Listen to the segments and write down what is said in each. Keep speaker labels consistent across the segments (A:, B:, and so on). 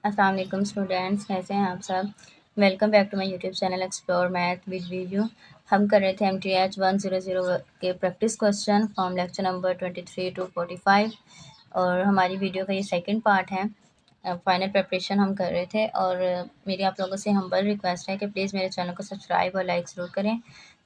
A: अस्सलाम वालेकुम स्टूडेंट्स, कैसे हैं आप सब। Welcome back to my YouTube channel explore math with video. हम कर रहे थे MTH 100 के practice question from lecture number 23 to 45 और हमारी वीडियो का ये सेकंड पार्ट है। फाइनल प्रिपरेशन हम कर रहे थे और मेरी आप लोगों से हम्बल रिक्वेस्ट है कि प्लीज़ मेरे चैनल को सब्सक्राइब और लाइक ज़रूर करें।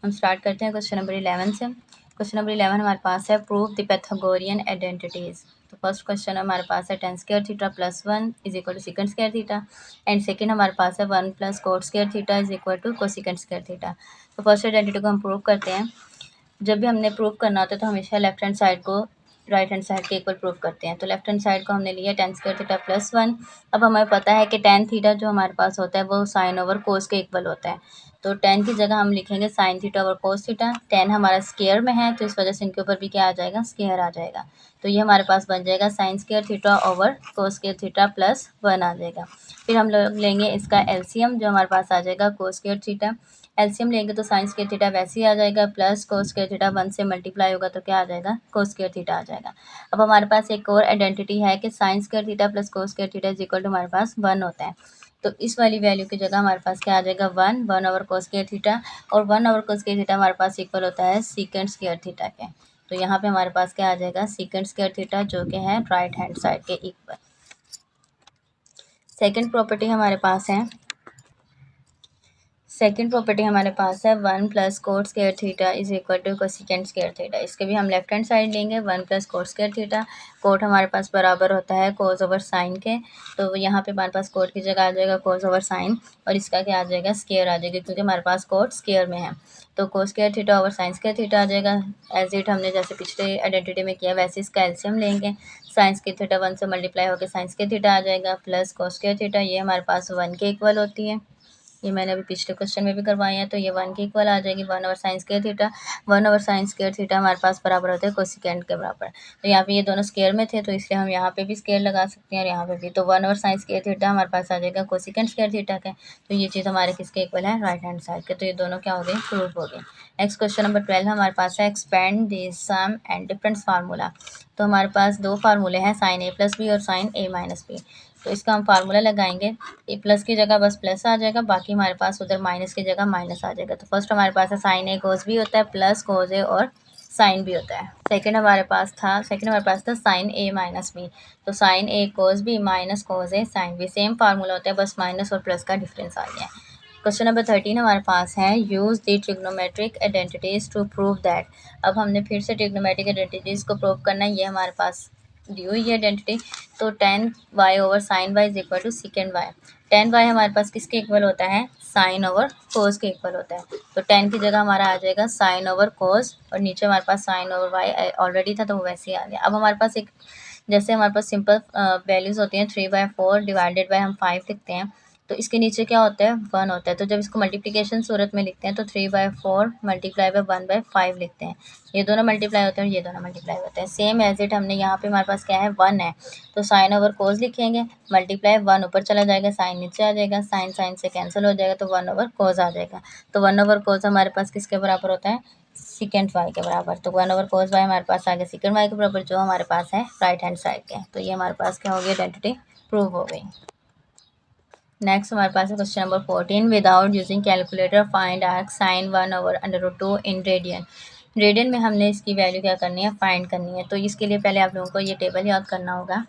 A: हम स्टार्ट करते हैं क्वेश्चन नंबर 11 से। क्वेश्चन नंबर 11 हमारे पास है प्रूव द पैथागोरियन आइडेंटिटीज़। तो फर्स्ट क्वेश्चन हमारे पास है tan square theta plus 1 is equal to secant square theta and second हमारे पास है 1 plus cot square theta is equal to cosecant square theta. तो फर्स्ट आइडेंटिटी को हम प्रूव करते हैं। जब भी हमने प्रूव करना होता है तो हमेशा लेफ्ट हैंड साइड को राइट हैंड साइड के इक्वल प्रूव करते हैं। तो लेफ्ट हैंड साइड को हमने लिया tan स्क्वायर थीटा प्लस 1। अब हमें पता है कि tan थीटा जो हमारे पास होता है वो साइन ओवर कोस के इक्वल होता है। तो tan की जगह हम लिखेंगे sine theta over cos theta. tan हमारा स्क्वायर में है तो इस वजह से इनके ऊपर भी क्या आ जाएगा, स्क्वायर आ जाएगा। तो ये हमारे पास बन जाएगा साइन स्क्वायर थीटा ओवर कोस स्क्वायर थीटा प्लस 1 आ जाएगा। फिर हम लोग लेंगे इसका एलसीएम जो हमारे पास आ जाएगा कोस स्क्वायर थीटा। एलसीएम लेंगे तो साइन स्क्वायर थीटा वैसे ही आ जाएगा प्लस कोस स्क्वायर थीटा 1 से मल्टीप्लाई होगा तो क्या आ जाएगा, कोस स्क्वायर थीटा आ जाएगा। अब हमारे पास एक और आइडेंटिटी है कि sine square theta plus cos square theta is equal to हमारे पास 1 होता है। तो इस वाली वैल्यू की जगह हमारे पास क्या आ जाएगा, 1 ओवर कोस स्क्वायर थीटा और 1 ओवर कोस स्क्वायर थीटा हमारे पास इक्वल होता है सीकेंड स्क्वायर थीटा के। तो यहाँ पे हमारे पास क्या आ जाएगा, सीकेंड स्क्वायर थीटा जो कि है राइट हैंड साइड के इक्वल। सेकेंड प्रॉपर्टी हमारे पास है, सेकेंड प्रॉपर्टी हमारे पास है 1 plus cot square theta is equal to cosecant square theta. इसके भी हम लेफ्ट हैंड साइड लेंगे 1 plus cot square theta. Cot हमारे पास बराबर होता है कोस ओवर साइन के, तो यहाँ पे हमारे पास कोट की जगह आ जाएगा कोस ओवर साइन और इसका क्या आ जाएगा, स्क्वायर आ जाएगा क्योंकि हमारे पास कोट स्क्वायर में है। तो cos square theta over sine square theta आ जाएगा। एज इट हमने जैसे पिछले आइडेंटिटी में किया वैसे इसका एलसीएम लेंगे। साइन स्क्वायर थीटा 1 से मल्टीप्लाई होकर साइन स्क्वायर थीटा आ जाएगा प्लस कोस स्क्वायर थीटा, ये हमारे पास 1 के इक्वल होती है। ये मैंने अभी पिछले क्वेश्चन में भी करवाई है। तो ये 1 के इक्वल आ जाएगी 1 over sine square theta. 1 over sine square theta हमारे पास बराबर होता है कोसेकेंड के बराबर। तो यहाँ पे ये दोनों स्क्वायर में थे तो इसलिए हम यहाँ पे भी स्क्वायर लगा सकते हैं और यहाँ पे भी। तो 1 ओवर साइन स्क्वायर थीटा हमारे पास आ जाएगा कोसेकेंड स्क्वायर थीटा के। तो ये चीज़ हमारे किसके इक्वल है, राइट हैंड साइड के। तो ये दोनों क्या हो गए, प्रूव हो गए। नेक्स्ट क्वेश्चन नंबर 12 हमारे पास है expand the sum and difference formula. तो हमारे पास दो फार्मूले हैं, साइन ए प्लस बी और साइन ए माइनस बी। तो इसका हम फार्मूला लगाएंगे। ए प्लस की जगह बस प्लस आ जाएगा, बाकी हमारे पास उधर माइनस की जगह माइनस आ जाएगा। तो फर्स्ट हमारे पास है साइन ए कोस बी होता है प्लस कोस ए और साइन बी होता है। सेकंड हमारे पास था साइन ए माइनस बी। तो sign A cos B minus cos A sine B, same formula होता है, बस माइनस और प्लस का डिफरेंस आ गया है। क्वेश्चन नंबर 13 हमारे पास है use the trigonometric identities to prove that. अब हमने फिर से ट्रिग्नोमेट्रिक आइडेंटिटीज को प्रूव करना है। ये हमारे पास दी हुई है आइडेंटिटी। तो tan y over sine y is equal to secant y। tan y हमारे पास किसके इक्वल होता है, साइन ओवर कोस के इक्वल होता है। तो tan की जगह हमारा आ जाएगा साइन ओवर कोस और नीचे हमारे पास साइन ओवर y ऑलरेडी था तो वो वैसे ही आ गया। अब हमारे पास एक जैसे हमारे पास सिंपल वैल्यूज़ होती हैं 3/4 डिवाइडेड बाय हम 5 लिखते हैं तो इसके नीचे क्या होता है, 1 होता है। तो जब इसको मल्टीप्लिकेशन सूरत में लिखते हैं तो 3/4 मल्टीप्लाई बाय 1/5 लिखते हैं। ये दोनों मल्टीप्लाई होते हैं और ये दोनों मल्टीप्लाई होते हैं। सेम एज इट हमने यहाँ पे हमारे पास क्या है, 1 है तो साइन ओवर कोस लिखेंगे, मल्टीप्लाई 1 ऊपर चला जाएगा, साइन नीचे आ जाएगा, साइन साइन से कैंसिल हो जाएगा तो 1 ओवर कोस आ जाएगा। तो 1 ओवर कोस हमारे पास किसके बराबर होता है, सेकेंड वाई के बराबर। तो 1 ओवर कोस वाई हमारे पास आ गया सेकेंड वाई के बराबर जो हमारे पास है राइट हैंड साइड के। तो ये हमारे पास क्या हो गया, आइडेंटिटी प्रूव हो गई। नेक्स्ट हमारे पास है question number 14 without using calculator find arc sine 1 over √2 in radian. Radian में हमने इसकी वैल्यू क्या करनी है, फाइंड करनी है। तो इसके लिए पहले आप लोगों को ये टेबल याद करना होगा।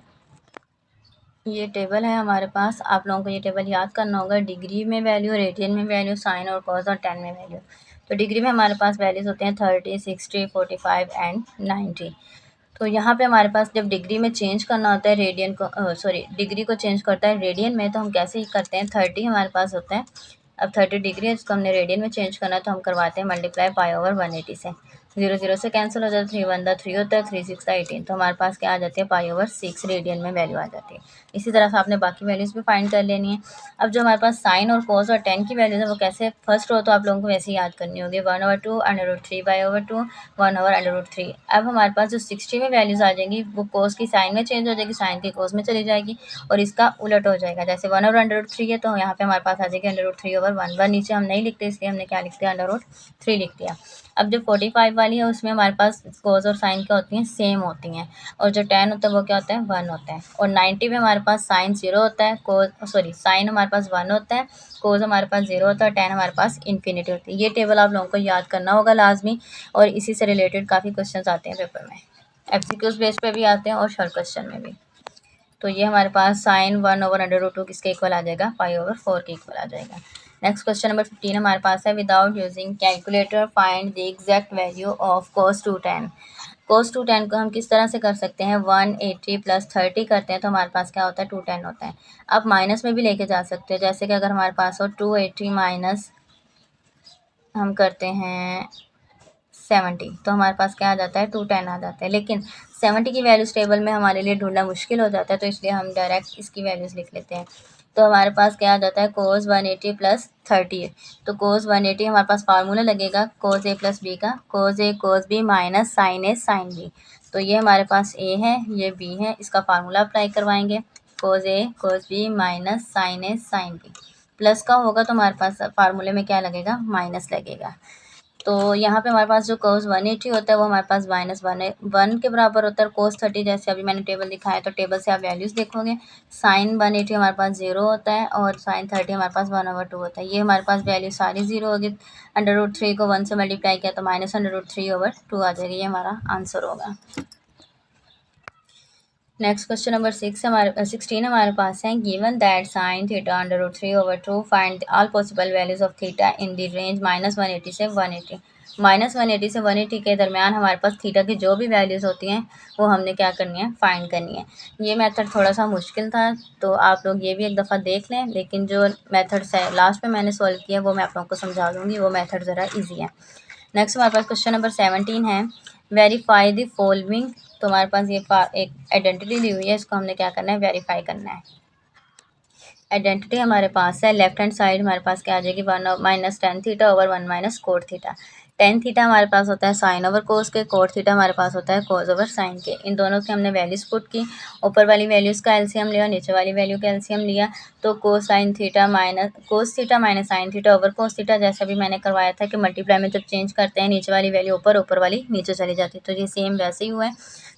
A: ये टेबल है हमारे पास, आप लोगों को ये टेबल याद करना होगा। डिग्री में वैल्यू, रेडियन में वैल्यू, साइन और कॉस और tan में वैल्यू। तो डिग्री में हमारे पास वैल्यूज़ होते हैं 30, 60, 45 एंड 90। तो यहाँ पे हमारे पास जब डिग्री में चेंज करना होता है रेडियन को, डिग्री को चेंज करता है रेडियन में, तो हम कैसे ही करते हैं, 30 हमारे पास होता है। अब 30 डिग्री है इसको हमने रेडियन में चेंज करना है तो हम करवाते हैं मल्टीप्लाई पाई ओवर 180 से। 0 0 से कैंसिल हो जाता है, 3 1 3 होता है, 3 6 18। तो हमारे पास क्या आ जाती है, पाई ओवर 6 रेडियन में वैल्यू आ जाती है। इसी तरह से आपने बाकी वैल्यूज़ भी फाइंड कर लेनी है। अब जो हमारे पास साइन और कोस और tan की वैल्यूज़ है वो कैसे फर्स्ट रो तो आप लोगों को वैसे ही याद करनी होगी, 1/2 √3/2 1/√3। अब हमारे पास जो 60 में वैल्यूज़ आ जाएंगी वो कोस की साइन में चेंज हो जाएगी, साइन की कोस में चली जाएगी और इसका उलट हो जाएगा। जैसे 1/√3 है तो यहाँ पे हमारे पास आ जाएगी √3/1। नीचे हम नहीं लिखते इसलिए हमने क्या लिख दिया, √3 लिख दिया। अब जब 45 वाली है उसमें हमारे पास कोस और साइन क्या होती हैं, सेम होती हैं, और जो tan होता है वो क्या होता है, 1 होता है। और 90 में हमारे पास साइन 0 होता है, साइन हमारे पास 1 होता है, कोस हमारे पास 0 होता है, और tan हमारे पास इन्फिनिटी होती है। ये टेबल आप लोगों को याद करना होगा लाजमी, और इसी से रिलेटेड काफ़ी क्वेश्चन आते हैं पेपर में, एमसीक्यूज बेस पे भी आते हैं और शॉर्ट क्वेश्चन में भी। तो ये हमारे पास साइन 1/√2 किसके इक्वल आ जाएगा, 5/4 के इक्वल आ जाएगा। नेक्स्ट क्वेश्चन नंबर 15 हमारे पास है, without using calculator find the exact value of cos 2tan। cos 2tan को हम किस तरह से कर सकते हैं, 180 + 30 करते हैं तो हमारे पास क्या होता है, 2tan होता है। आप माइनस में भी लेके जा सकते हैं, जैसे कि अगर हमारे पास हो 280 माइनस हम करते हैं 70, तो हमारे पास क्या आ जाता है, 210 आ जाता है। लेकिन 70 की वैल्यूज टेबल में हमारे लिए ढूंढना मुश्किल हो जाता है, तो इसलिए हम डायरेक्ट इसकी वैल्यूज लिख लेते हैं। तो हमारे पास क्या आ जाता है, cos 180 + 30। तो cos 180 हमारे पास फार्मूला लगेगा cos a + b का, cos a cos b minus sin a sin b। तो ये हमारे पास a है, ये b है, इसका फार्मूला अप्लाई करवाएंगे, cos a cos b minus sin a sin b। Plus का होगा तो हमारे पास फार्मूले में क्या लगेगा, माइनस लगेगा। तो यहाँ पे हमारे पास जो cos 180 होता है वो हमारे पास -1 के बराबर होता है। cos 30 जैसे अभी मैंने टेबल दिखाया, तो टेबल से आप वैल्यूज़ देखोगे, sin 180 हमारे पास 0 होता है और sin 30 हमारे पास 1/2 होता है। ये हमारे पास वैल्यू सारी 0 होगी। √3 को 1 से मल्टीप्लाई किया तो -√3/2 आ जाएगी, ये हमारा आंसर होगा। नेक्स्ट क्वेश्चन नंबर 16 हमारे पास है, given that sine theta √3/2 find all possible values of theta in the range -180 से 180। -180 से 180 के दरमियान हमारे पास थीटा की जो भी वैल्यूज़ होती हैं वो हमने क्या करनी है, फाइंड करनी है। ये मेथड थोड़ा सा मुश्किल था, तो आप लोग ये भी एक दफ़ा देख लें, लेकिन जो मेथड लास्ट में मैंने सॉल्व किया वो मैं आप लोगों को समझा दूँगी, वो मेथड ज़रा ईजी है। नेक्स्ट हमारे पास क्वेश्चन नंबर 17 है, वेरीफाई द फॉलोइंग। तो हमारे पास ये एक आइडेंटिटी दी हुई है, इसको हमने क्या करना है, वेरीफाई करना है। आइडेंटिटी हमारे पास है, लेफ्ट हैंड साइड हमारे पास क्या आ जाएगी, 1 - tan θ/1 - cot θ। tan थीटा हमारे पास होता है sin ओवर कोस के, cot थीटा हमारे पास होता है cos ओवर साइन के। इन दोनों की हमने वैल्यूज पुट की, ऊपर वाली वैल्यूज का एलसीएम लिया, नीचे वाली वैल्यू का एलसीएम लिया, तो cos sin theta cos theta minus sin theta over cos theta, जैसा भी मैंने करवाया था कि मल्टीप्लाई में जब चेंज करते हैं नीचे वाली वैल्यू ऊपर, ऊपर वाली नीचे चली जाती है, तो ये सेम वैसे ही हुआ है।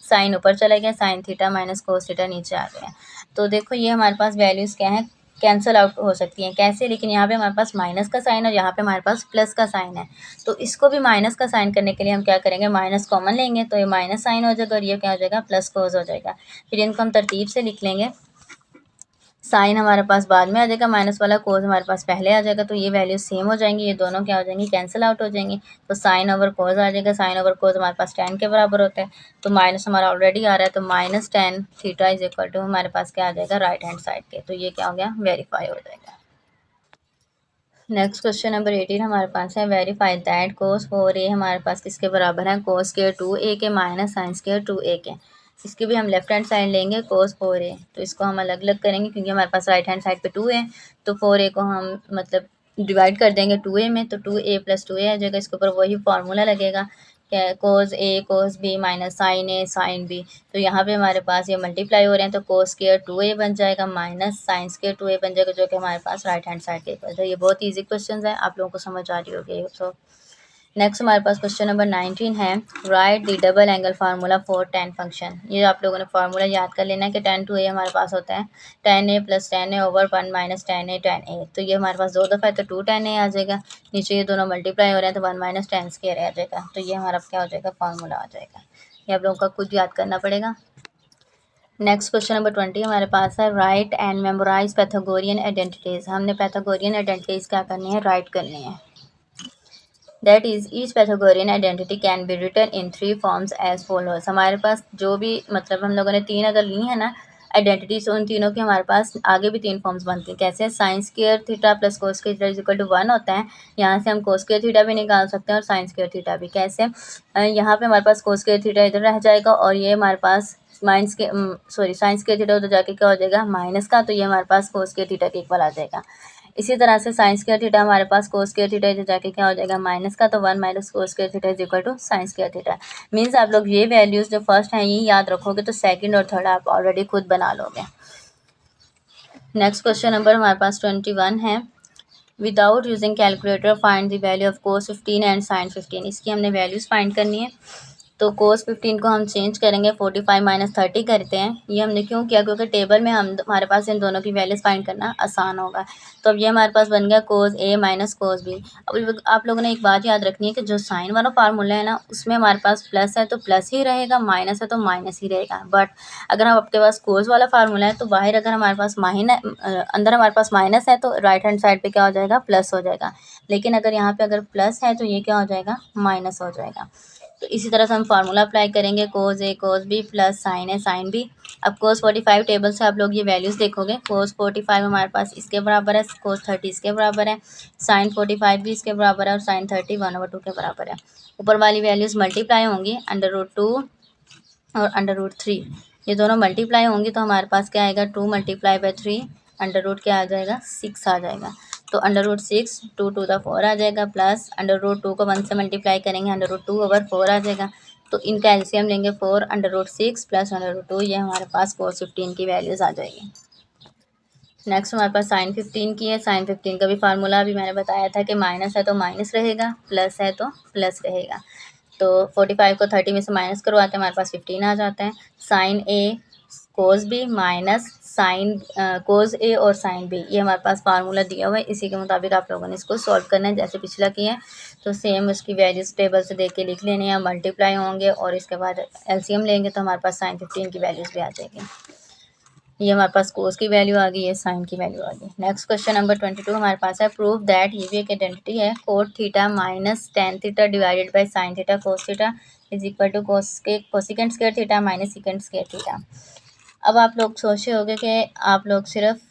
A: साइन ऊपर चला गया, sin theta minus cos theta नीचे आ गया। तो देखो ये हमारे पास वैल्यूज़ क्या है, कैंसिल आउट हो सकती हैं कैसे, लेकिन यहाँ पे हमारे पास माइनस का साइन और यहाँ पे हमारे पास प्लस का साइन है, तो इसको भी माइनस का साइन करने के लिए हम क्या करेंगे, माइनस कॉमन लेंगे, तो ये माइनस साइन हो जाएगा और ये क्या हो जाएगा, प्लस कोस हो जाएगा। फिर इनको हम तरतीब से लिख लेंगे, साइन हमारे पास बाद में आ जाएगा माइनस वाला, कोस हमारे पास पहले आ जाएगा, तो ये वैल्यू सेम हो जाएंगी, ये दोनों क्या हो जाएंगी, कैंसिल आउट हो जाएंगी। तो साइन ओवर कोस आ जाएगा, साइन ओवर कोस हमारे पास tan के बराबर होता है, तो माइनस हमारा ऑलरेडी आ रहा है, तो -tan theta is equal to हमारे पास क्या आ जाएगा, राइट हैंड साइड के। तो ये क्या हो गया, वेरीफाई हो जाएगा। नेक्स्ट क्वेश्चन नंबर 18 हमारे पास है, वेरीफाई दैट cos 4a हमारे पास किसके बराबर है, cos स्क्वायर 2a के माइनस साइन स्क्वायर 2a के। इसकी भी हम लेफ्ट हैंड साइड लेंगे cos 4a, तो इसको हम अलग अलग करेंगे क्योंकि हमारे पास राइट हैंड साइड पे 2 है, तो 4a को हम मतलब डिवाइड कर देंगे 2a में, तो 2a + 2a आ जाएगा। इसके ऊपर वही फार्मूला लगेगा, क्या है, cos a cos b minus sin a sin b। तो यहाँ पे हमारे पास ये मल्टीप्लाई हो रहे हैं, तो cos स्क्वायर 2a बन जाएगा माइनस साइन स्क्वायर 2a बन जाएगा, जो कि हमारे पास राइट हैंड साइड के इक्वल है। ये बहुत इजी क्वेश्चन है, आप लोगों को समझ आ रही होगी। सो नेक्स्ट हमारे पास क्वेश्चन नंबर 19 है, right the double angle formula for tan function. ये आप लोगों ने फार्मूला याद कर लेना है कि tan 2a हमारे पास होता है tan a + tan a over 1 - tan a tan a। तो ये हमारे पास दो दफ़ा है, तो 2 tan a आ जाएगा, नीचे ये दोनों मल्टीप्लाई हो रहे हैं, तो 1 - tan स्क्वायर आ जाएगा, तो ये हमारा क्या हो जाएगा, फार्मूला आ जाएगा। ये आप लोगों का खुद याद करना पड़ेगा। नेक्स्ट क्वेश्चन नंबर 20 हमारे पास है, write and memorize Pythagorean identities. हमने पैथागोरियन आइडेंटिटीज़ क्या करनी है, राइट करनी है। That is each Pythagorean identity can be written in 3 forms as followers. हमारे पास जो भी मतलब हम लोगों ने 3 अगर ली है ना आइडेंटिटीज, उन तीनों की हमारे पास आगे भी 3 फॉर्म्स बनती हैं। कैसे, sine square theta + cos square theta is equal to 1 होता है, यहाँ से हम cos स्क्वायर थीटा भी निकाल सकते हैं और साइन स्क्वायर थीटा भी। कैसे, यहाँ पे हमारे पास cos स्क्वायर थीटा इधर रह जाएगा और ये हमारे पास साइन स्क्वायर थीटा उधर जाके क्या हो जाएगा, माइनस का, तो ये हमारे पास cos स्क्वायर थीटा के इक्वल आ जाएगा। इसी तरह से साइन स्क्वायर थीटा हमारे पास cos स्क्वायर थीटा इधर जाके क्या हो जाएगा, माइनस का, तो 1 - cos square theta is equal to sine square theta. Means आप लोग ये वैल्यूज़ जो फर्स्ट हैं ये याद रखोगे तो सेकंड और थर्ड आप ऑलरेडी खुद बना लोगे। नेक्स्ट क्वेश्चन नंबर हमारे पास 21 है, without using calculator find the value of cos 15 and sine 15। इसकी हमने वैल्यूज़ फाइंड करनी है। तो कोस 15 को हम चेंज करेंगे 45 माइनस 30 करते हैं। ये हमने क्यों किया, क्योंकि टेबल में हमारे पास इन दोनों की वैल्यूज फाइंड करना आसान होगा। तो अब ये हमारे पास बन गया कोस ए माइनस कोस बी। अब आप लोगों ने एक बात याद रखनी है कि जो साइन वाला फार्मूला है ना, उसमें हमारे पास प्लस है तो प्लस ही रहेगा, माइनस है तो माइनस ही रहेगा। बट अगर हम आपके पास कोस वाला फार्मूला है तो बाहर अगर हमारे पास अंदर हमारे पास माइनस है तो राइट हैंड साइड पे क्या हो जाएगा, प्लस हो जाएगा। लेकिन अगर यहाँ पे अगर प्लस है तो ये क्या हो जाएगा, माइनस हो जाएगा। तो इसी तरह से हम फार्मूला अप्लाई करेंगे, कोस ए कोस बी प्लस साइन ए साइन बी। अब कोस 45 टेबल से आप लोग ये वैल्यूज़ देखोगे, कोस 45 हमारे पास इसके बराबर है, कोस 30 इसके बराबर है, साइन 45 भी इसके बराबर है और साइन 30 1/2 के बराबर है। ऊपर वाली वैल्यूज़ मल्टीप्लाई होंगी, √2 और √3 ये दोनों मल्टीप्लाई होंगी तो हमारे पास क्या आएगा, 2 × 3 अंडर रूट क्या आ जाएगा, 6 आ जाएगा। तो √6 2 to the 4 आ जाएगा, प्लस √2 को 1 से मल्टीप्लाई करेंगे, √2/4 आ जाएगा। तो इनका एलसीएम लेंगे 4 √6 प्लस √2, ये हमारे पास कोस 15 की वैल्यूज़ आ जाएगी। नेक्स्ट हमारे पास साइन 15 की है। साइन 15 का भी फार्मूला अभी मैंने बताया था कि माइनस है तो माइनस रहेगा, प्लस है तो प्लस रहेगा। तो 45 को 30 में से माइनस करवाते हैं, हमारे पास 15 आ जाता है। Sine A cos B minus sine cos A और साइन बी, ये हमारे पास फार्मूला दिया हुआ है। इसी के मुताबिक आप लोगों ने इसको सॉल्व करना है जैसे पिछला किया है। तो सेम उसकी वैल्यूज टेबल से देख के लिख लेने हैं, मल्टीप्लाई होंगे और इसके बाद एलसीएम लेंगे तो हमारे पास साइन 15 की वैल्यूज भी आ जाएगी। ये हमारे पास कोस की वैल्यू आ गई है, साइन की वैल्यू आ गई। नेक्स्ट क्वेश्चन नंबर 22 हमारे पास है, प्रूव दैट, ये भी एक आइडेंटिटी है, cot theta minus tan theta divided by sine theta cos theta is equal to cosecant square theta minus secant square theta. अब आप लोग सोचे होंगे कि आप लोग सिर्फ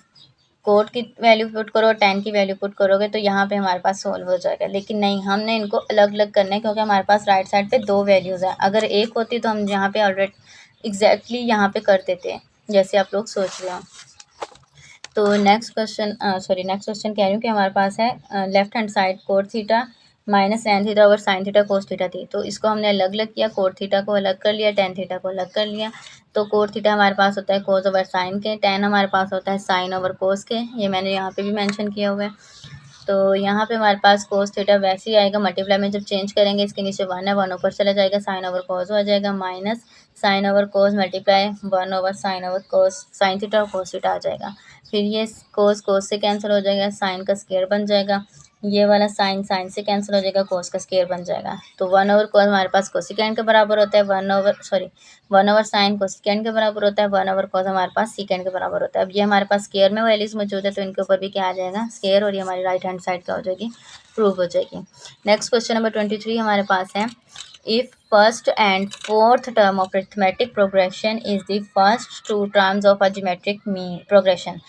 A: कोट की वैल्यू पुट करो, टेन की वैल्यू पुट करोगे तो यहाँ पे हमारे पास सॉल्व हो जाएगा, लेकिन नहीं, हमने इनको अलग अलग करना है क्योंकि हमारे पास राइट साइड पे दो वैल्यूज़ हैं। अगर एक होती तो हम यहाँ पे ऑलरेडी एग्जैक्टली यहाँ पे कर देते हैं जैसे आप लोग सोच रहे हो। तो नेक्स्ट क्वेश्चन कह रही हूँ कि हमारे पास है left hand side coat theta minus tan theta और साइन थीटा कोस थीटा थी। तो इसको हमने अलग अलग किया, कोट थीटा को अलग कर लिया, टेन थीटा को अलग कर लिया। तो कोट थीटा हमारे पास होता है कोस ओवर साइन के, टेन हमारे पास होता है साइन ओवर कोस के, ये मैंने यहाँ पे भी मेंशन किया हुआ है। तो यहाँ पे हमारे पास कोस थीटा वैसे ही आएगा, मल्टीप्लाई में जब चेंज करेंगे इसके नीचे 1 है, 1 ऊपर चला जाएगा, साइन ओवर कोस हो जाएगा, माइनस साइन ओवर कोस मल्टीप्लाई 1 ओवर साइन ओवर कोस, साइन थीटा और कोस थीटा आ जाएगा। फिर ये कोस से कैंसिल हो जाएगा, साइन का स्क्वायर बन जाएगा, ये वाला साइन से कैंसिल हो जाएगा, कोस का स्क्वायर बन जाएगा। तो 1 ओवर कोस हमारे पास कोसिकेंड के बराबर होता है, 1 ओवर साइन कोसिकेंड के बराबर होता है, 1 ओवर कोस हमारे पास सीकेंड के बराबर होता है। अब ये हमारे पास स्क्वायर में वैल्यूज मौजूद है तो इनके ऊपर भी क्या आ जाएगा, स्क्वायर, और ये हमारी राइट हैंड साइड क्या हो जाएगी, प्रूव हो जाएगी। नेक्स्ट क्वेश्चन नंबर 23 हमारे पास है, if first and fourth term of arithmetic progression is the first two terms of a geometric mean progression,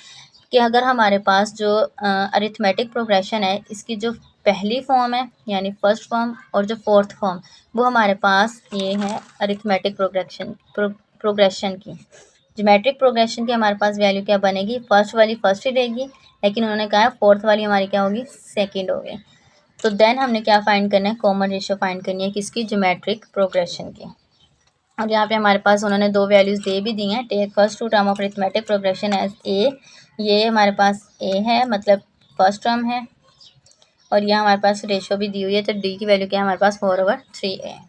A: कि अगर हमारे पास जो अरिथमेटिक प्रोग्रेशन है इसकी जो पहली फॉर्म है यानी फर्स्ट फॉर्म और जो फोर्थ फॉर्म वो हमारे पास ये है अरिथमेटिक प्रोग्रेशन की। ज्योमेट्रिक प्रोग्रेशन की हमारे पास वैल्यू क्या बनेगी, फर्स्ट वाली फर्स्ट ही रहेगी, लेकिन उन्होंने कहा फोर्थ वाली हमारी क्या होगी, सेकेंड होगी। तो देन हमने क्या फाइंड करना है, कॉमन रेशियो फाइंड करनी है किसकी, ज्योमेट्रिक प्रोग्रेशन की। और यहाँ पे हमारे पास उन्होंने दो वैल्यूज़ दे भी दी हैं, take first two term of arithmetic progression as a, ये हमारे पास ए है मतलब फर्स्ट टर्म है, और यहाँ हमारे पास रेशियो भी दी हुई है तो डी की वैल्यू क्या है हमारे पास 4/3 है।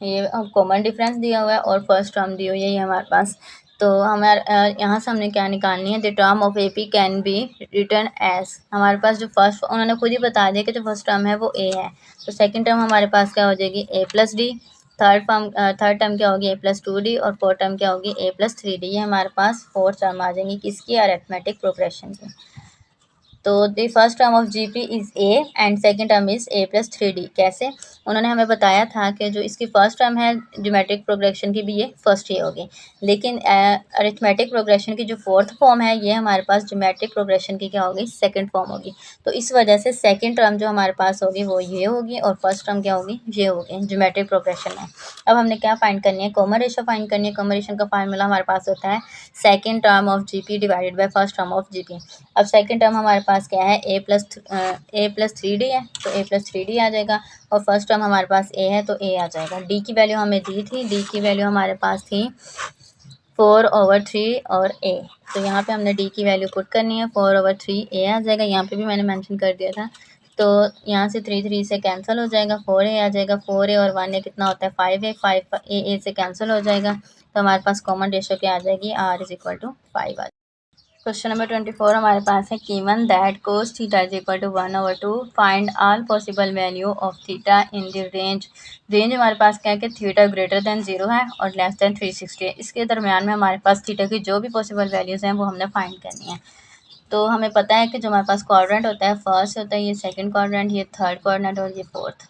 A: ये कॉमन डिफरेंस दिया हुआ है और फर्स्ट टर्म दी हुई है ये हमारे पास। तो हमारे यहाँ से हमने क्या निकालनी है, the term of A P can be written as, हमारे पास जो फर्स्ट उन्होंने खुद ही बता दिया कि जो फर्स्ट टर्म है वो ए है, तो सेकंड टर्म हमारे पास क्या हो जाएगी, ए प्लस डी, थर्ड टर्म क्या होगी, +2d, और फोर्थ टर्म क्या होगी, a+3d। ये हमारे पास फोर्थ टर्म आ जाएंगी किसकी, अरिथमेटिक प्रोग्रेशन की। तो the first term of GP is A and second term is a+3d। कैसे, उन्होंने हमें बताया था कि जो इसकी फर्स्ट टर्म है ज्योमेट्रिक प्रोग्रेशन की भी ये फर्स्ट ही होगी, लेकिन अरिथमेटिक प्रोग्रेशन की जो फोर्थ फॉर्म है ये हमारे पास ज्योमेट्रिक प्रोग्रेशन की क्या होगी, सेकंड फॉर्म होगी। तो इस वजह से सेकंड टर्म जो हमारे पास होगी वो ये होगी और फर्स्ट टर्म क्या होगी, ये होगी ज्योमेट्रिक प्रोग्रेशन में। अब हमने क्या फाइंड करनी है, कॉमन रेशियो फाइंड करनी है। कॉमन रेशियो का फार्मूला हमारे पास होता है second term of GP divided by first term of GP. अब सेकंड टर्म हमारे पास क्या है, a+3d है तो a+3d आ जाएगा, और फर्स्ट टर्म हमारे पास a है तो a आ जाएगा। d की वैल्यू हमें दी थी, d की वैल्यू हमारे पास थी 4/3 और a। तो यहाँ पे हमने d की वैल्यू पुट करनी है, 4/3 a आ जाएगा। यहाँ पे भी मैंने मेंशन कर दिया था। तो यहाँ से 3 से कैंसिल हो जाएगा, 4a आ जाएगा। 4a और 1a कितना होता है 5a, 5a से कैंसिल हो जाएगा। तो हमारे पास कॉमन रेशियो क्या आ जाएगी, r = 5 आ जाएगी। क्वेश्चन नंबर 24 हमारे पास है, given that cos theta = 1/2, find all possible value of theta in the range. Range हमारे पास क्या है कि थीटा ग्रेटर देन 0 है और लेस देन 360 है। इसके दरमियान में हमारे पास थीटा की जो भी पॉसिबल वैल्यूज़ हैं वो हमने फाइंड करनी है। तो हमें पता है कि जो हमारे पास क्वाड्रेंट होता है, फर्स्ट होता है, ये सेकंड क्वाड्रेंट, ये थर्ड क्वाड्रेंट और ये फोर्थ।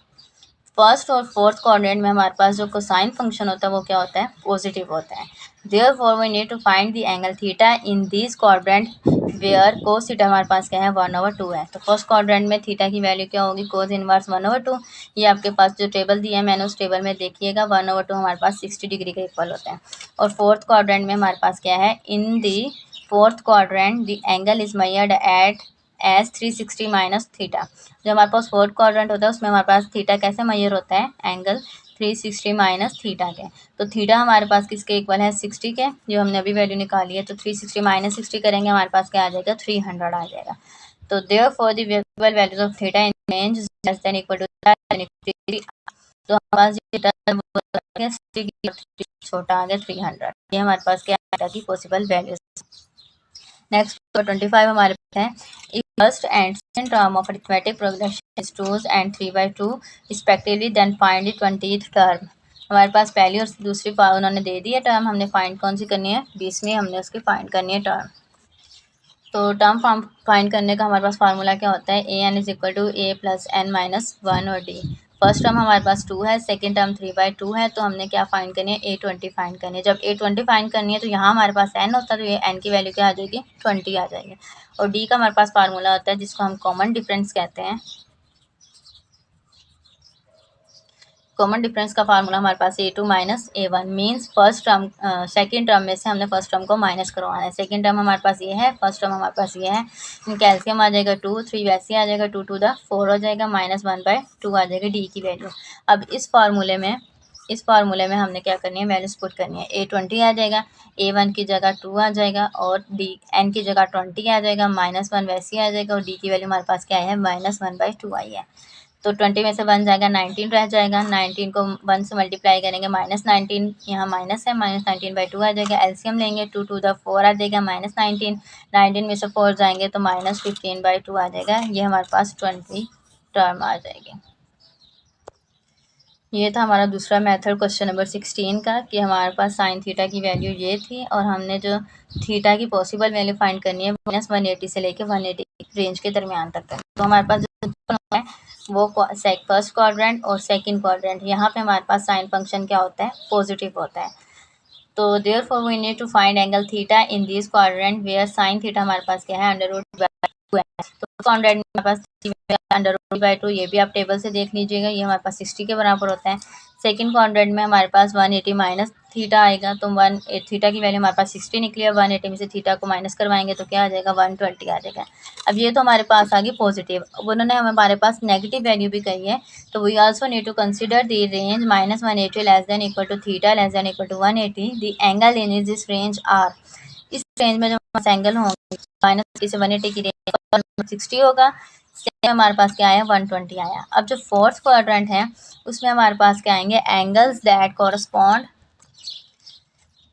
A: फर्स्ट और फोर्थ क्वाड्रेंट में हमारे पास जो कोसाइन फंक्शन होता है वो क्या होता है, पॉजिटिव होता है। Therefore we need to find the angle theta in this quadrant where cos theta हमारे पास क्या है 1/2 है। तो फर्स्ट क्वाड्रेंट में थीटा की वैल्यू क्या होगी, कोस इनवर्स 1/2। ये आपके पास जो टेबल दिया है मैंने उस टेबल में देखिएगा, 1/2 हमारे पास 60 डिग्री के इक्वल होता है। और फोर्थ क्वाड्रेंट में हमारे पास क्या है, in the fourth quadrant the angle is measured at as 360 minus theta. जो हमारे पास फोर्थ क्वाड्रेंट होता है उसमें हमारे पास थीटा कैसे मेजर होता है, एंगल 360 माइनस थीटा के। तो थीटा हमारे पास किसके इक्वल है, 60 के, जो हमने अभी वैल्यू निकाली है। तो 360 माइनस 60 करेंगे, हमारे पास क्या आ जाएगा, 300 आ जाएगा। तो therefore the variable values of theta in range less than equal to, तो हमारे पास थीटा छोटा आ गया 300। ये हमारे पास क्या थीटा की पॉसिबल वैल्यूज। नेक्स्ट 25 हमारे पास है, if first and second term of arithmetic progression is 2 and 3/2 respectively, then find the 20th term। हमारे पास पहली और दूसरी उन्होंने दे दी है टर्म, हमने फाइंड कौन सी करनी है, 20वीं हमने उसकी फाइंड करनी है टर्म। तो टर्म फाइंड करने का हमारे पास फार्मूला क्या होता है, an = a + n - 1 और d। फर्स्ट टर्म हमारे पास 2 है, सेकंड टर्म 3/2 है। तो हमने क्या फाइंड करनी है, a20 फाइंड करनी है। जब a20 फाइंड करनी है तो यहाँ हमारे पास n होता है, तो ये n की वैल्यू क्या आ जाएगी, 20 आ जाएगी। और d का हमारे पास फार्मूला होता है जिसको हम कॉमन डिफरेंस कहते हैं। कॉमन डिफरेंस का फार्मूला हमारे पास a2 - a1 means first term second term में से हमने फर्स्ट टर्म को माइनस करवाना है। सेकंड टर्म हमारे पास ये है, फर्स्ट टर्म हमारे पास ये है। कैल्शियम आ जाएगा 2, 3 वैसे आ जाएगा, 2 to the 4 हो जाएगा, -1/2 आ जाएगा डी की वैल्यू। अब इस फार्मूले में हमने क्या करनी है, वैल्यूज पुट करनी है। a20 आ जाएगा, a1 की जगह 2 आ जाएगा और d n की जगह 20 आ जाएगा, -1 वैसे आ जाएगा और d की वैल्यू हमारे पास क्या है, -1/2 आई है। तो 20 में से 1 जाएगा, 19 रह जाएगा। 19 को 1 से मल्टीप्लाई करेंगे, -19 यहाँ माइनस है, -19/2 आ जाएगा। एलसीएम लेंगे, 2 to the 4 आ जाएगा, -19। 19 में से 4 जाएंगे तो -15/2 आ जाएगा। ये हमारे पास 20 टर्म आ जाएगी। ये था हमारा दूसरा मेथड क्वेश्चन नंबर 16 का, कि हमारे पास साइन थीटा की वैल्यू ये थी और हमने जो थीटा की पॉसिबल वैल्यू फाइंड करनी है -180 से लेके 180 रेंज के दरमियान तक है। तो हमारे पास जो है वो फर्स्ट क्वाड्रेंट और सेकंड क्वाड्रेंट, यहाँ पे हमारे पास साइन फंक्शन क्या होता है, पॉजिटिव होता है। तो therefore we need to find angle theta in this quadrant where sine theta हमारे पास क्या है, √2 है। तो क्वाड्रेंट में हमारे पास √2, ये भी आप टेबल से देख लीजिएगा, ये हमारे पास 60 के बराबर होता है। सेकंड क्वाड्रेंट में हमारे पास 180 माइनस थीटा आएगा, तो 1 थीटा की वैल्यू हमारे पास 60 निकली है। 180 में से थीटा को माइनस करवाएंगे तो क्या आ जाएगा, 120 आ जाएगा। अब ये तो हमारे पास आ गई पॉजिटिव। अब उन्होंने हमारे पास नेगेटिव वैल्यू भी कही है, तो we also need to consider the range -180 less than equal to theta less than equal to 180। The angle in this range are. इस रेंज में जो एंगल होंगे -30 से 180 की रेंज 60 होगा। हमारे पास क्या आया, 120 आया। अब जो फोर्थ क्वाड्रेंट है उसमें हमारे पास क्या आएंगे, angles that correspond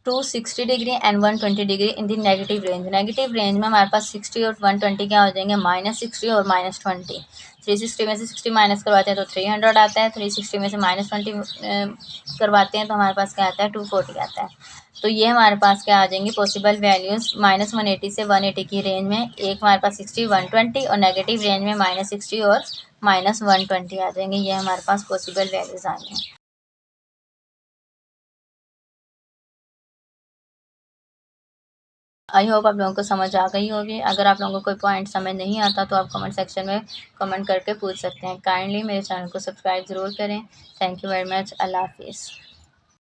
A: to 60 degree and 120 degree in the negative range. Negative range में हमारे पास 60 और 120 क्या हो जाएंगे, -60 और -20। 360 में से 60 माइनस करवाते हैं तो 300 आता है। 360 में से -20 करवाते हैं तो हमारे पास क्या आता है, 240 आता है। तो ये हमारे पास क्या आ जाएंगी पॉसिबल वैल्यूज -180 से 180 की रेंज में। एक हमारे पास 60, 120 और नेगेटिव रेंज में -60 और -120 आ जाएंगे। ये हमारे पास पॉसिबल वैल्यूज आएंगे। आई होप आप लोगों को समझ आ गई होगी। अगर आप लोगों को कोई पॉइंट समझ नहीं आता तो आप कमेंट सेक्शन में कमेंट करके पूछ सकते हैं। काइंडली मेरे चैनल को सब्सक्राइब ज़रूर करें। Thank you very much. अल्लाह हाफिज़।